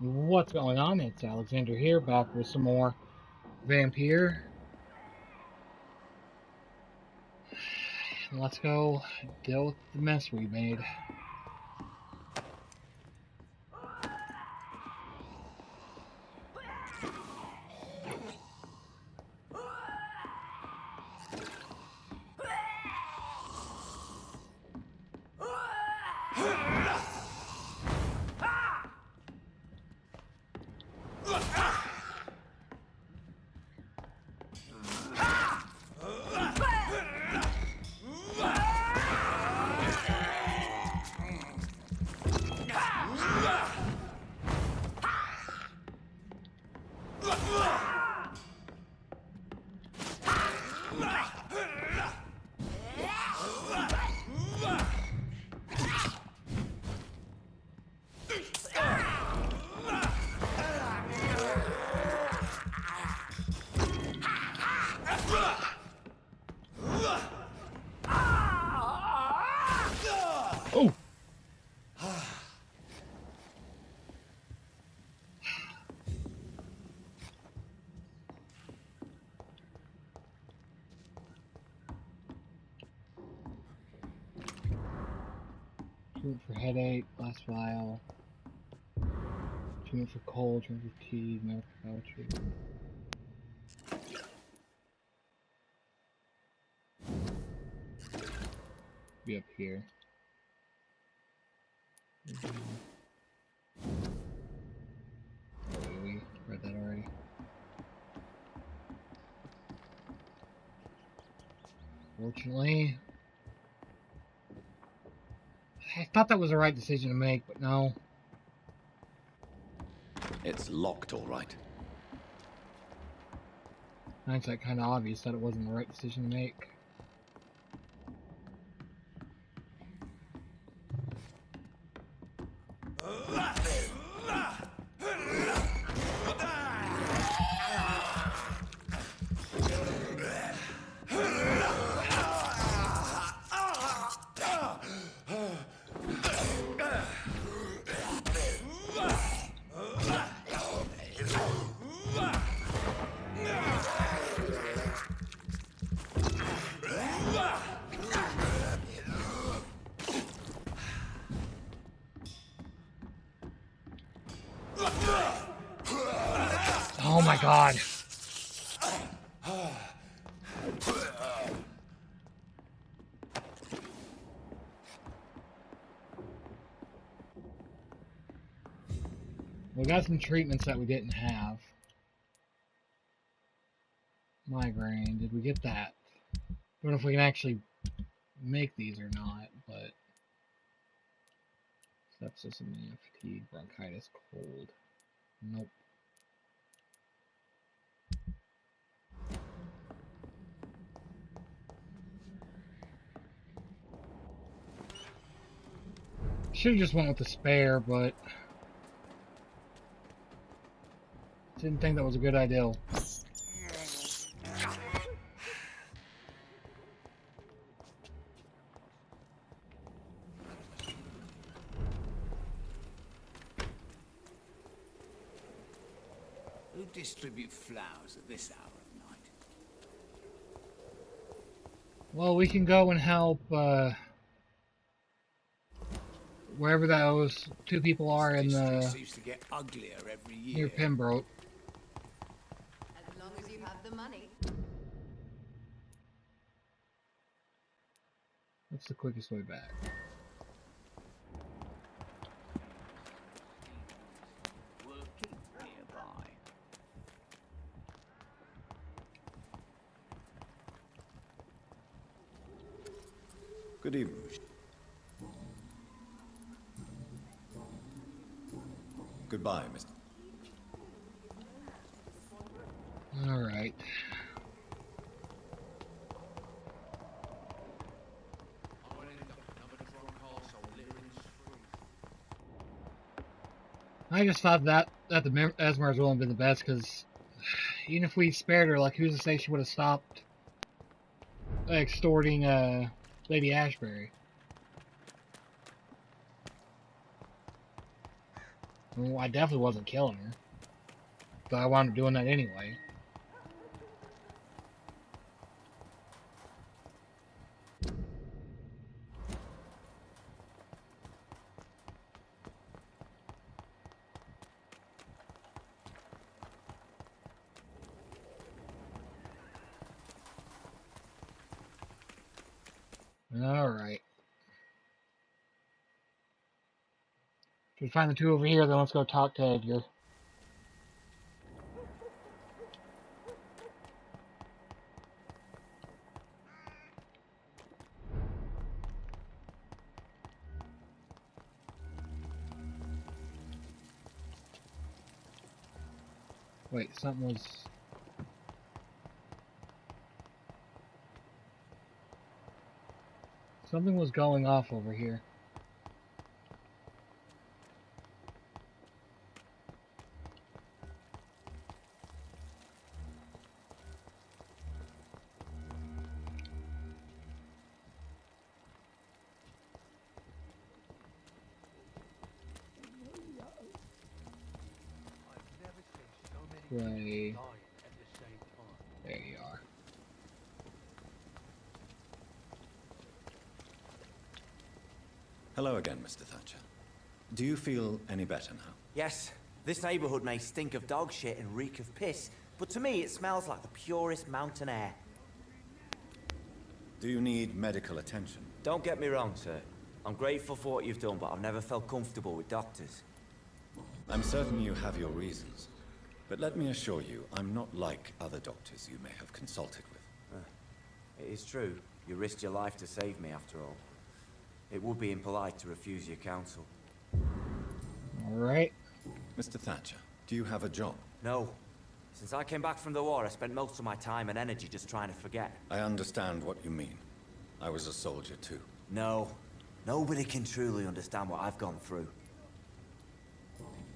What's going on? It's Alexander here, back with some more Vampyr. Let's go deal with the mess we made. Oh! Treatment for headache, last vial. Treatment for cold, treatment for fatigue, medical voucher. Be up here. Oh, we read that already. Fortunately, I thought that was the right decision to make, but no. It's locked, all right. Hindsight kind of obvious that it wasn't the right decision to make. Oh my god. We got some treatments that we didn't have. Migraine, did we get that? I don't know if we can actually make these or not, but sepsis, anemia, fatigue, bronchitis, cold. Nope. Should've just went with the spare, but didn't think that was a good idea. Who distribute flowers at this hour of night? Well, we can go and help wherever those two people are in the seems to get uglier every year. near Pembroke. As long as you have the money. What's the quickest way back? Working nearby. Good evening. Goodbye, Mr. All right. I just thought that the Esmer's wouldn't have been the best, because even if we spared her, like, who's to say she would have stopped extorting Lady Ashbury? Well, I definitely wasn't killing her. But I wound up doing that anyway. Alright. If we find the two over here, then let's go talk to Edgar. Wait, something was... Something was going off over here. Right. There you are. Hello again, Mr. Thatcher. Do you feel any better now? Yes, this neighborhood may stink of dog shit and reek of piss, but to me it smells like the purest mountain air. Do you need medical attention? Don't get me wrong, sir. I'm grateful for what you've done, but I've never felt comfortable with doctors. I'm certain you have your reasons. But let me assure you, I'm not like other doctors you may have consulted with. It is true. You risked your life to save me, after all. It would be impolite to refuse your counsel. Alright. Mr. Thatcher, do you have a job? No. Since I came back from the war, I spent most of my time and energy just trying to forget. I understand what you mean. I was a soldier too. No. Nobody can truly understand what I've gone through.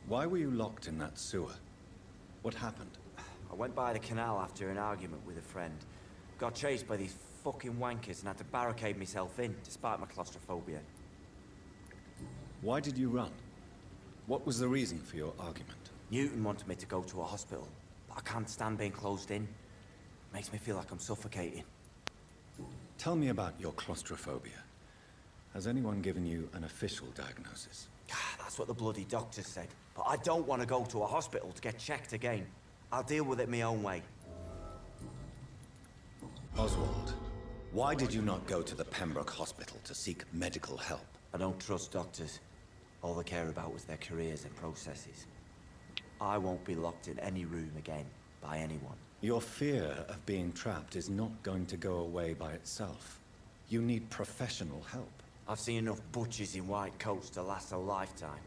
Why were you locked in that sewer? What happened? I went by the canal after an argument with a friend. Got chased by these fucking wankers and had to barricade myself in, despite my claustrophobia. Why did you run? What was the reason for your argument? Newton wanted me to go to a hospital, but I can't stand being closed in. Makes me feel like I'm suffocating. Tell me about your claustrophobia. Has anyone given you an official diagnosis? That's what the bloody doctor said. But I don't want to go to a hospital to get checked again. I'll deal with it my own way. Oswald, why did you not go to the Pembroke Hospital to seek medical help? I don't trust doctors. All they care about was their careers and processes. I won't be locked in any room again by anyone. Your fear of being trapped is not going to go away by itself. You need professional help. I've seen enough butchers in white coats to last a lifetime.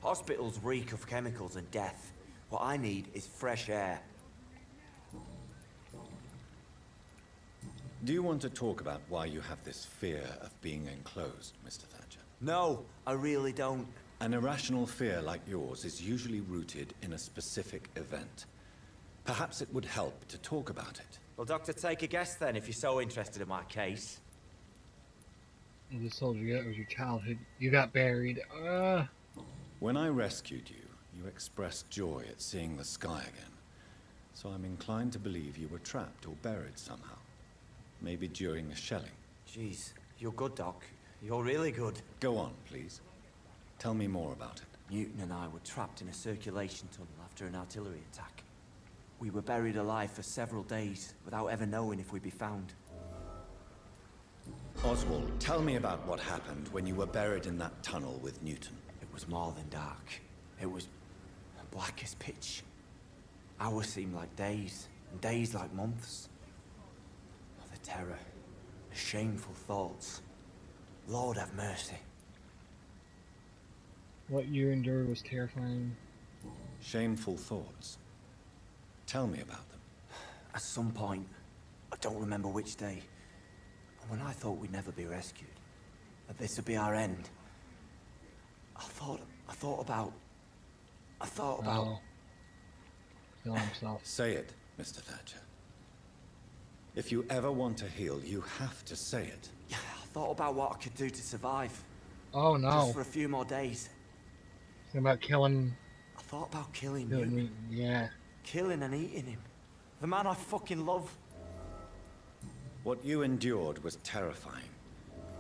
Hospitals reek of chemicals and death. What I need is fresh air. Do you want to talk about why you have this fear of being enclosed, Mr. Thatcher? No, I really don't. An irrational fear like yours is usually rooted in a specific event. Perhaps it would help to talk about it. Well, Doctor, take a guess then, if you're so interested in my case. The soldier, that was your childhood. You got buried. When I rescued you, you expressed joy at seeing the sky again. So I'm inclined to believe you were trapped or buried somehow. Maybe during a shelling. Jeez, you're good, Doc. You're really good. Go on, please. Tell me more about it. Newton and I were trapped in a circulation tunnel after an artillery attack. We were buried alive for several days without ever knowing if we'd be found. Oswald, tell me about what happened when you were buried in that tunnel with Newton. It was more than dark. It was black as pitch. Hours seemed like days, and days like months. Oh, the terror, the shameful thoughts. Lord have mercy. What you endured was terrifying. Shameful thoughts. Tell me about them. At some point, I don't remember which day, but when I thought we'd never be rescued, that this would be our end, I thought about... Oh. Kill himself. Say it, Mr. Thatcher. If you ever want to heal, you have to say it. Yeah, I thought about what I could do to survive. Oh no. Just for a few more days. Think about killing thought about killing Doing you. me, yeah. Killing and eating him. The man I fucking love. What you endured was terrifying.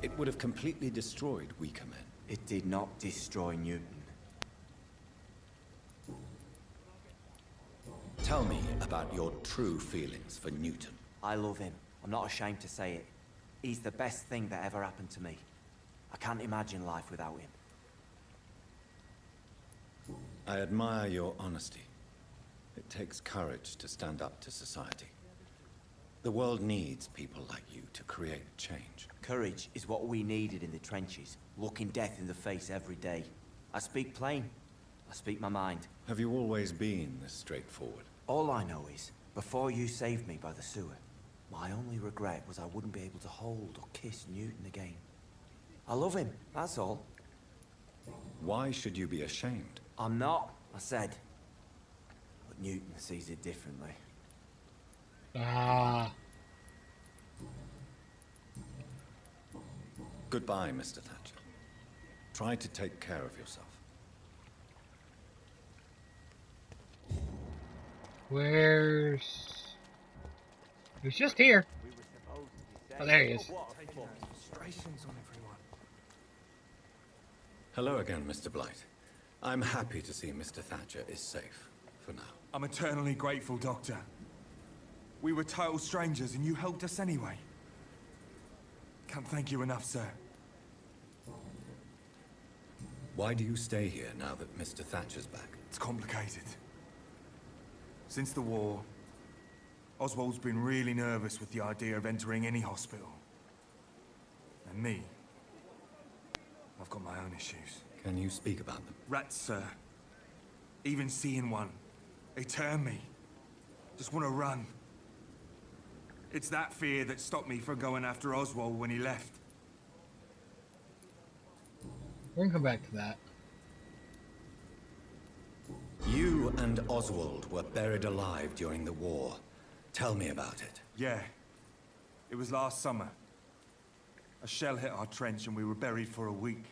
It would have completely destroyed weaker men. It did not destroy Newton. Tell me about your true feelings for Newton. I love him. I'm not ashamed to say it. He's the best thing that ever happened to me. I can't imagine life without him. I admire your honesty. It takes courage to stand up to society. The world needs people like you to create change. Courage is what we needed in the trenches, looking death in the face every day. I speak plain. I speak my mind. Have you always been this straightforward? All I know is, before you saved me by the sewer, my only regret was I wouldn't be able to hold or kiss Newton again. I love him, that's all. Why should you be ashamed? I'm not, I said. But Newton sees it differently. Ah. Goodbye, Mr. Thatcher. Try to take care of yourself. Where's... He was just here. Oh, there he is. Hello again, Mr. Blight. I'm happy to see Mr. Thatcher is safe, for now. I'm eternally grateful, Doctor. We were total strangers and you helped us anyway. Can't thank you enough, sir. Why do you stay here now that Mr. Thatcher's back? It's complicated. Since the war, Oswald's been really nervous with the idea of entering any hospital. And me, I've got my own issues. Can you speak about them? Rats, sir. Even seeing one, they turn me. Just want to run. It's that fear that stopped me from going after Oswald when he left. We're gonna come back to that. You and Oswald were buried alive during the war. Tell me about it. Yeah. It was last summer. A shell hit our trench and we were buried for a week.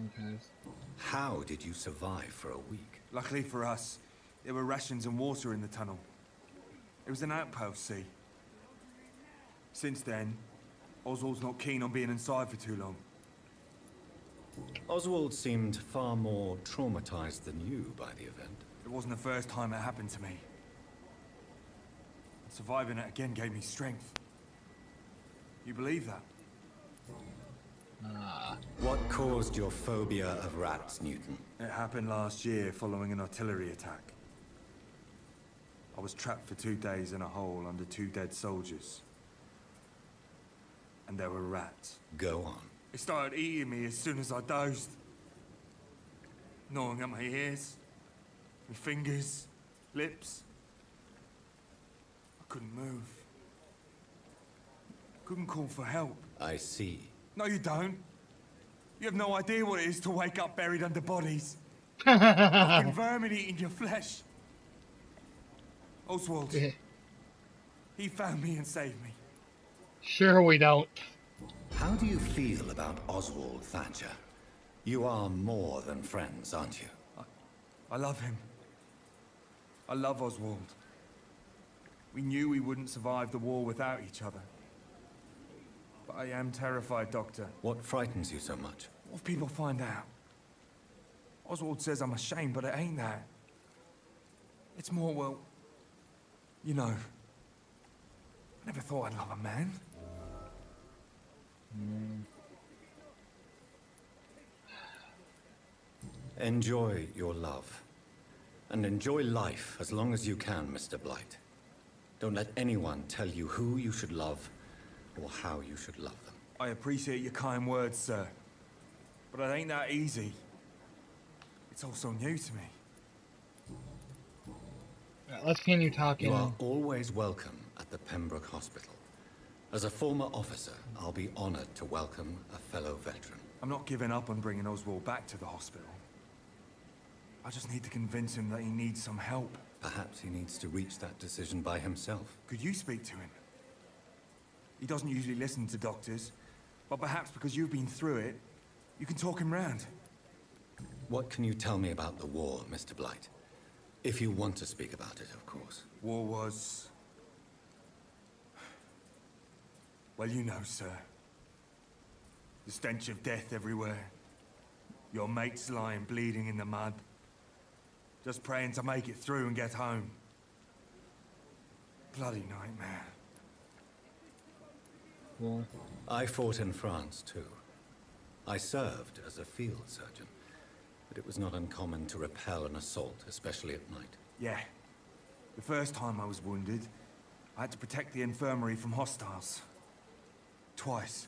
Okay. How did you survive for a week? Luckily for us, there were rations and water in the tunnel. It was an outpost, see. Since then, Oswald's not keen on being inside for too long. Oswald seemed far more traumatized than you by the event. It wasn't the first time it happened to me. Surviving it again gave me strength. You believe that? What caused your phobia of rats, Newton? It happened last year following an artillery attack. I was trapped for 2 days in a hole under 2 dead soldiers. And there were rats. Go on. They started eating me as soon as I dozed. Gnawing at my ears, my fingers, lips. I couldn't move. Couldn't call for help. I see. No, you don't. You have no idea what it is to wake up buried under bodies. Fucking vermin eating your flesh. Oswald. He found me and saved me. Sure we don't. How do you feel about Oswald Thatcher? You are more than friends, aren't you? I love him. I love Oswald. We knew we wouldn't survive the war without each other. But I am terrified, Doctor. What frightens you so much? What if people find out? Oswald says I'm ashamed, but it ain't that. It's more, well, you know, I never thought I'd love a man. Enjoy your love. And enjoy life as long as you can, Mr. Blight. Don't let anyone tell you who you should love or how you should love them. I appreciate your kind words, sir. But it ain't that easy. It's all so new to me. Let's continue talking. You are always welcome at the Pembroke Hospital. As a former officer, I'll be honored to welcome a fellow veteran. I'm not giving up on bringing Oswald back to the hospital. I just need to convince him that he needs some help. Perhaps he needs to reach that decision by himself. Could you speak to him? He doesn't usually listen to doctors, but perhaps because you've been through it, you can talk him round. What can you tell me about the war, Mr. Blight? If you want to speak about it, of course. War was... Well, you know, sir. The stench of death everywhere. Your mates lying bleeding in the mud. Just praying to make it through and get home. Bloody nightmare. Well, I fought in France, too. I served as a field surgeon, but it was not uncommon to repel an assault, especially at night. Yeah. The first time I was wounded, I had to protect the infirmary from hostiles. Twice.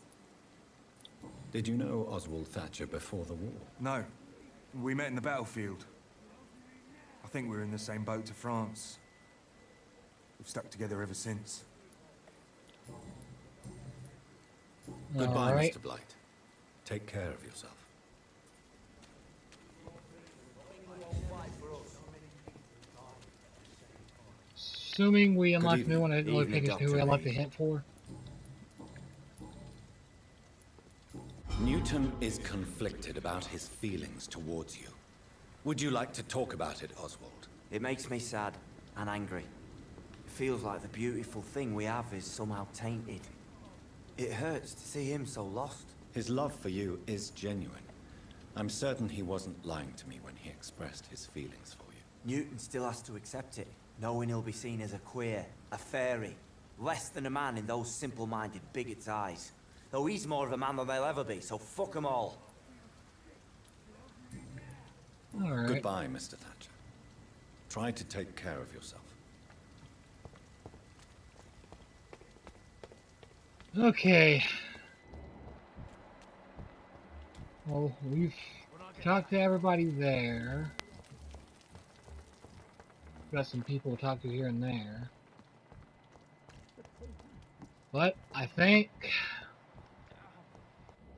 Did you know Oswald Thatcher before the war? No. We met in the battlefield. I think we were in the same boat to France. We've stuck together ever since. Goodbye, all right. Mr. Blight. Take care of yourself. Assuming we unlock evening. new one, it only Evening, pick us who we Dr. unlock the Reed. hint for. Newton is conflicted about his feelings towards you. Would you like to talk about it, Oswald? It makes me sad and angry. It feels like the beautiful thing we have is somehow tainted. It hurts to see him so lost. His love for you is genuine. I'm certain he wasn't lying to me when he expressed his feelings for you. Newton still has to accept it, knowing he'll be seen as a queer, a fairy, less than a man in those simple-minded bigots' eyes. Though he's more of a man than they'll ever be, so fuck them all. Alright. Goodbye, Mr. Thatcher. Try to take care of yourself. Okay. Well, we've talked to everybody there. Got some people to talk to here and there. But I think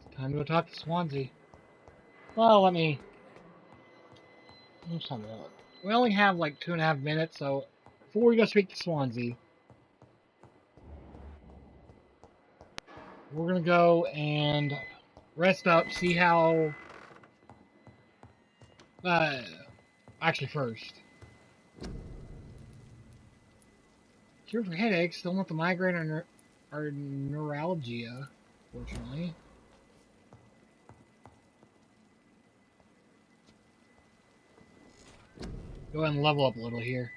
it's time to go talk to Swansea. Well, let me. What's time to go? We only have like 2.5 minutes, so before we go speak to Swansea, we're gonna go and rest up, see how. Actually, first. Cure for headaches, don't want the migraine or neuralgia, fortunately. Go ahead and level up a little here.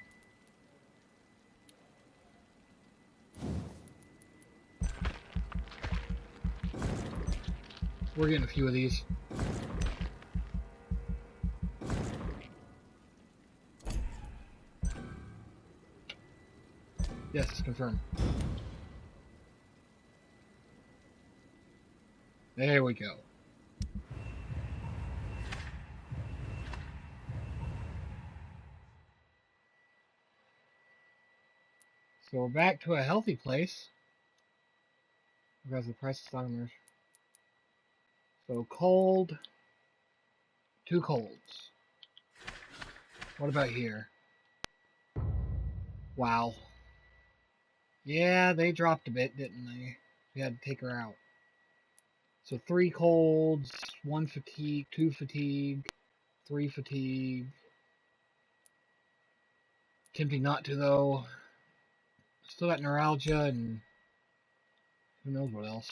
We're getting a few of these. Yes, confirm. There we go. So we're back to a healthy place. Because the price is on there. So cold. 2 colds. What about here? Wow. Yeah, they dropped a bit, didn't they? We had to take her out. So 3 colds, 1 fatigue, 2 fatigue, 3 fatigue. Tempting not to, though. Still got neuralgia and who knows what else.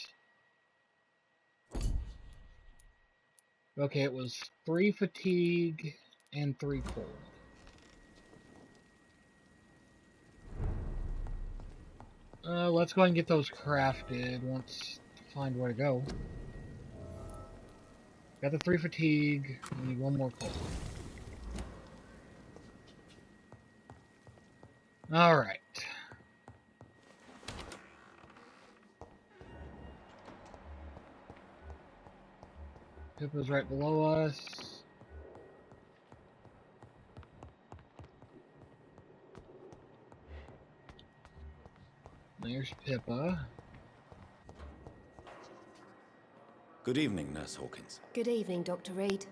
Okay, it was 3 fatigue and 3 cold. Let's go ahead and get those crafted once find where to go. Got the 3 fatigue. We need 1 more cold. Alright. Pippa's right below us. There's Pippa. Good evening, Nurse Hawkins. Good evening, Dr. Reed.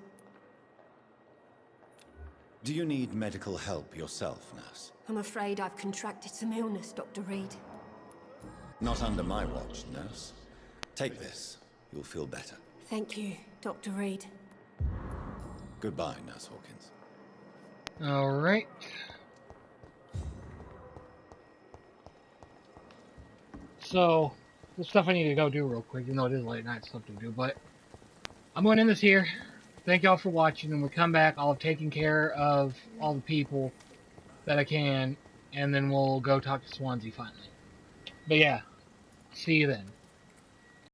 Do you need medical help yourself, Nurse? I'm afraid I've contracted some illness, Dr. Reed. Not under my watch, Nurse. Take this. You'll feel better. Thank you, Dr. Reed. Goodbye, Nurse Hawkins. Alright. So, there's stuff I need to go do real quick, even though it is late night stuff to do, but I'm going to end this here. Thank y'all for watching, and when we come back, I'll have taken care of all the people that I can, and then we'll go talk to Swansea finally. But yeah, see you then.